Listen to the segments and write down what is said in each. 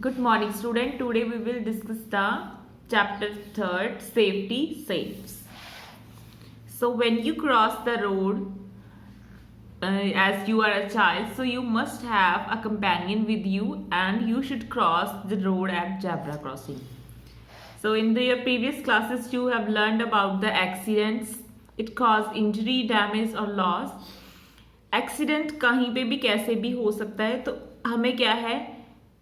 Good morning, student. Today we will discuss the chapter 3rd, safety saves. So when you cross the road as you are a child, so you must have a companion with you and you should cross the road at zebra crossing. So in the previous classes you have learned about the accidents. It cause injury, damage or loss. Accident कहीं पे भी कैसे भी हो सकता है, तो हमें क्या है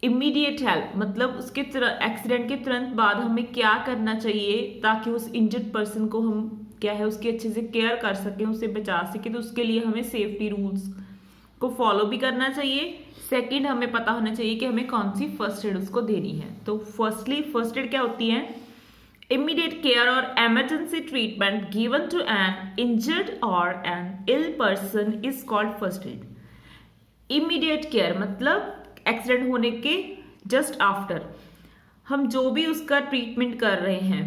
इमीडिएट हेल्प, मतलब उसके एक्सीडेंट के तुरंत बाद हमें क्या करना चाहिए ताकि उस इंजर्ड पर्सन को हम क्या है उसकी अच्छे से केयर कर सकें, उसे बचा सकें। तो उसके लिए हमें सेफ्टी रूल्स को फॉलो भी करना चाहिए। सेकंड, हमें पता होना चाहिए कि हमें कौन सी फर्स्ट एड उसको देनी है। तो फर्स्टली फर्स्ट एड क्या होती है? Immediate care or emergency treatment given to an injured or an ill person is called first aid. Immediate care मतलब एक्सीडेंट होने के जस्ट आफ्टर हम जो भी उसका ट्रीटमेंट कर रहे हैं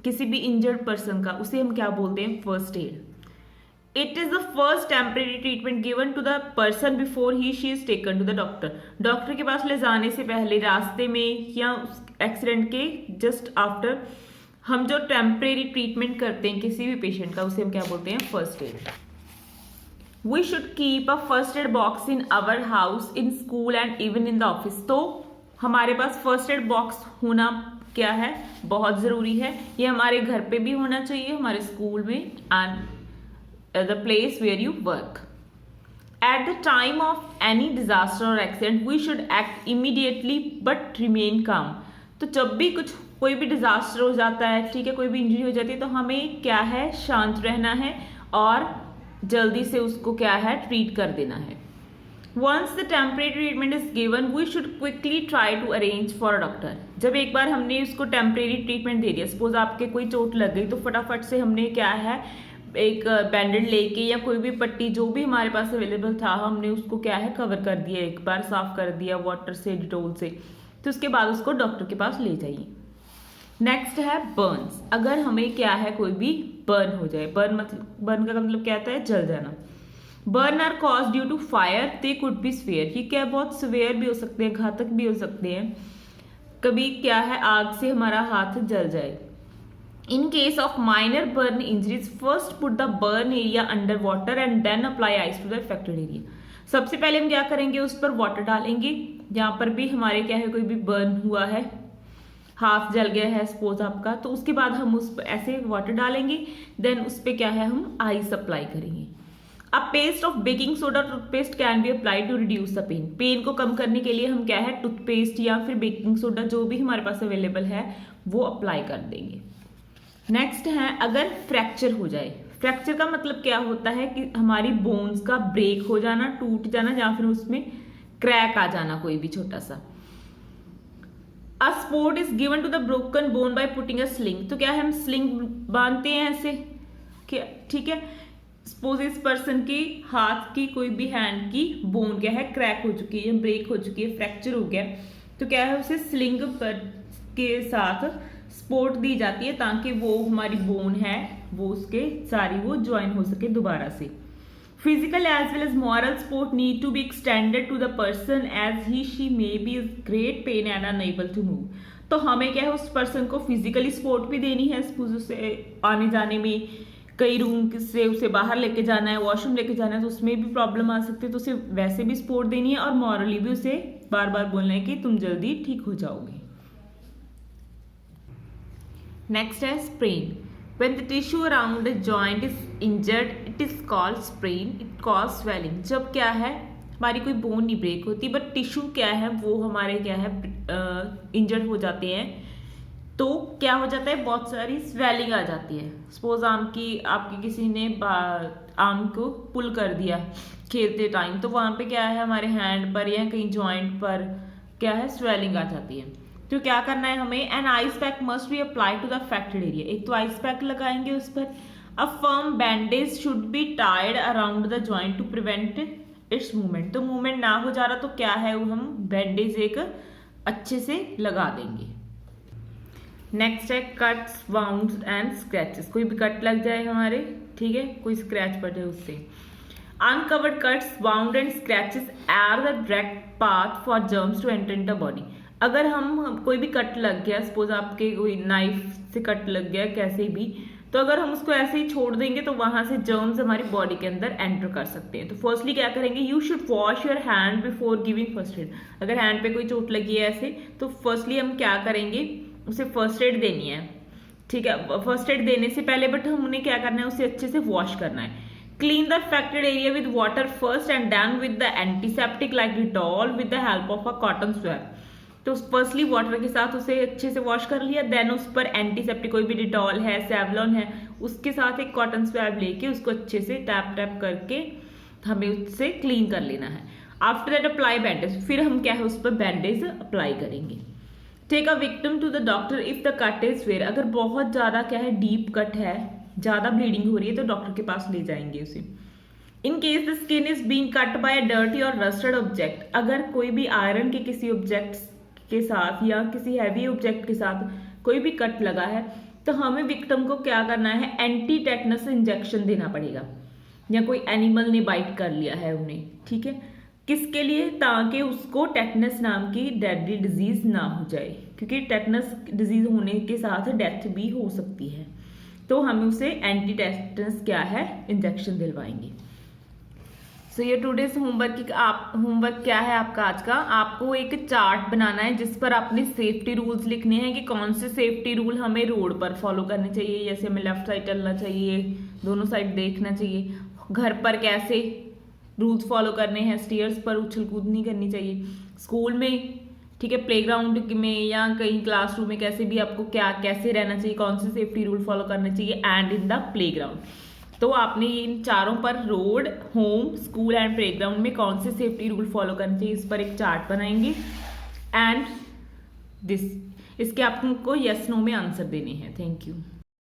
किसी भी इंजर्ड पर्सन का, उसे हम क्या बोलते हैं? First aid. It is the first temporary treatment given to the person before he she is taken to the doctor. Doctor के पास ले जाने से पहले, रास्ते में या एक्सीडेंट के जस्ट आफ्टर हम जो टेम्परेरी ट्रीटमेंट करते हैं किसी भी पेशेंट का, उसे हम क्या बोलते हैं? First aid. We should keep a first aid box in our house, in school and even in the office. तो हमारे पास फर्स्ट एड बॉक्स होना क्या है? बहुत ज़रूरी है। ये हमारे घर पे भी होना चाहिए, हमारे स्कूल में and the place where you work. At the time of any disaster और accident we should act immediately but remain calm. तो जब भी कोई भी डिजास्टर हो जाता है, ठीक है, कोई भी इंजरी हो जाती है, तो हमें क्या है? शांत रहना है और जल्दी से उसको क्या है? ट्रीट कर देना है। Once the temporary treatment is given we should quickly try to arrange for a doctor. जब एक बार हमने उसको टेम्परेरी ट्रीटमेंट दे दिया, सपोज आपके कोई चोट लग गई, तो फटाफट से हमने क्या है एक बैंडेड लेके या कोई भी पट्टी जो भी हमारे पास अवेलेबल था, हमने उसको क्या है कवर कर दिया, एक बार साफ कर दिया वाटर से, डिटोल से। तो उसके बाद उसको डॉक्टर के पास ले जाइए। नेक्स्ट है बर्न्स। अगर हमें क्या है कोई भी बर्न हो जाए, बर्न का मतलब क्या होता है? जल जाना। Burn are cause due to fire, they could be severe. ये क्या बहुत स्वेयर भी हो सकते हैं, घातक भी हो सकते हैं। कभी क्या है आग से हमारा हाथ जल जाए। In case of minor burn injuries first put the burn area under water and then apply ice to the affected area. सबसे पहले हम क्या करेंगे? उस पर वाटर डालेंगे। जहाँ पर भी हमारे क्या है कोई भी बर्न हुआ है, हाथ जल गया है सपोज आपका, तो उसके बाद हम उस पर ऐसे वाटर डालेंगे, देन उस पर क्या है हम आइस अप्लाई करेंगे। A paste of baking soda toothpaste can be apply to reduce the pain. Pain को कम करने के लिए हम क्या है टूथपेस्ट या फिर बेकिंग सोडा जो भी हमारे पास अवेलेबल है वो अप्लाई कर देंगे। नेक्स्ट है अगर फ्रैक्चर हो जाए। फ्रैक्चर का मतलब क्या होता है कि हमारी बोन्स का ब्रेक हो जाना, टूट जाना, या फिर उसमें क्रैक आ जाना कोई भी छोटा सा। A sport is given to the broken bone by putting a sling। तो क्या है हम स्लिंग बांधते हैं ऐसे, क्या ठीक है। सपोज इस पर्सन की हाथ की कोई भी हैंड की बोन क्या है क्रैक हो चुकी है, ब्रेक हो चुकी है, फ्रैक्चर हो गया, तो क्या है उसे स्लिंग के साथ सपोर्ट दी जाती है ताकि वो हमारी बोन है वो उसके सारी वो ज्वाइन हो सके दोबारा से। Physical as well as moral support need to be extended to the person as he/she may be in great pain and unable to move। तो हमें क्या है उस पर्सन को फिजिकली सपोर्ट भी देनी है, सपोज उसे आने जाने में कई रूम से उसे बाहर लेके जाना है, वॉशरूम लेके जाना है, तो उसमें भी प्रॉब्लम आ सकती है, तो उसे वैसे भी सपोर्ट देनी है और मॉरली भी उसे बार बार बोलना है कि तुम जल्दी ठीक हो जाओगे। नेक्स्ट है sprain. When the tissue around the joint is injured, it is called sprain. It causes swelling। जब क्या है हमारी कोई बोन नहीं ब्रेक होती बट टिश्यू क्या है वो हमारे क्या है इंजर्ड हो जाते हैं, तो क्या हो जाता है बहुत सारी स्वेलिंग आ जाती है। सपोज आपकी किसी ने आर्म को पुल कर दिया खेलते टाइम, तो वहाँ पे क्या है हमारे हैंड पर या कहीं जॉइंट पर क्या है स्वेलिंग आ जाती है। तो क्या करना है हमें? An ice pack must be apply to the affected area. एक तो आइस पैक लगाएंगे उस पर। A firm bandage should be tied around the joint to prevent its movement. तो मूवमेंट ना हो जा रहा तो क्या है वो हम बैंडेज एक अच्छे से लगा देंगे। नेक्स्ट है कट्स, वाउंड्स एंड स्क्रैचेस। कोई भी कट लग जाए हमारे, ठीक है, कोई स्क्रैच पड़ जाए उससे। Uncovered cuts, wound and scratches are the direct path for germs to enter in the body. अगर हम कोई भी कट लग गया, सपोज आपके कोई नाइफ से कट लग गया कैसे भी, तो अगर हम उसको ऐसे ही छोड़ देंगे तो वहां से जर्म्स हमारी बॉडी के अंदर एंटर कर सकते हैं। तो फर्स्टली क्या करेंगे, you should wash your hand before giving first aid. अगर हैंड पे कोई चोट लगी है ऐसे, तो फर्स्टली हम क्या करेंगे, उसे फर्स्ट एड देनी है, ठीक है। फर्स्ट एड देने से पहले बट हमने क्या करना है, उसे अच्छे से वॉश करना है। Clean the affected area with water first and then with the antiseptic like Dettol with the help of a cotton swab. तो फर्स्टली वाटर के साथ उसे अच्छे से वॉश कर लिया, देन उस पर एंटीसेप्टिक कोई भी डिटॉल है, सेवलॉन है, उसके साथ एक कॉटन स्वैब लेके उसको अच्छे से टैप टैप करके हमें उससे क्लीन कर लेना है। आफ्टर दैट अप्लाई बैंडेज, फिर हम क्या है उस पर बैंडेज अप्लाई करेंगे। Take a victim to the doctor if the cut is fair. अगर बहुत ज्यादा क्या है डीप कट है, ज्यादा ब्लीडिंग हो रही है, तो डॉक्टर के पास ले जाएंगे उसे। In case the skin is being cut by a dirty और रस्टेड ऑब्जेक्ट, अगर कोई भी आयरन के किसी ऑब्जेक्ट के साथ या किसी हैवी ऑब्जेक्ट के साथ कोई भी कट लगा है, तो हमें विक्टिम को क्या करना है, एंटी टेटनस इंजेक्शन देना पड़ेगा, या कोई एनिमल ने बाइट कर लिया है उन्हें, ठीक है। किसके लिए, ताकि उसको टेटनस नाम की डेडली डिजीज ना हो जाए, क्योंकि टेटनस डिजीज होने के साथ डेथ भी हो सकती है। तो हम उसे एंटी टेटनस क्या है इंजेक्शन दिलवाएंगे। सो ये टूडेज होमवर्क होमवर्क क्या है आपका आज का, आपको एक चार्ट बनाना है जिस पर आपने सेफ्टी रूल्स लिखने हैं कि कौन से सेफ्टी रूल हमें रोड पर फॉलो करने चाहिए। जैसे हमें लेफ्ट साइड चलना चाहिए, दोनों साइड देखना चाहिए, घर पर कैसे रूल्स फॉलो करने हैं, स्टेयर्स पर उछल कूद नहीं करनी चाहिए, स्कूल में, ठीक है, प्लेग्राउंड में या कहीं क्लासरूम में कैसे भी आपको क्या कैसे रहना चाहिए, कौन से सेफ्टी रूल फॉलो करने चाहिए, एंड इन द प्लेग्राउंड। तो आपने इन चारों पर road, home, school and playground में कौन से सेफ्टी रूल फॉलो करने चाहिए, इस पर एक चार्ट बनाएंगे। एंड दिस, इसके आपको यस नो में आंसर देने हैं। Thank you.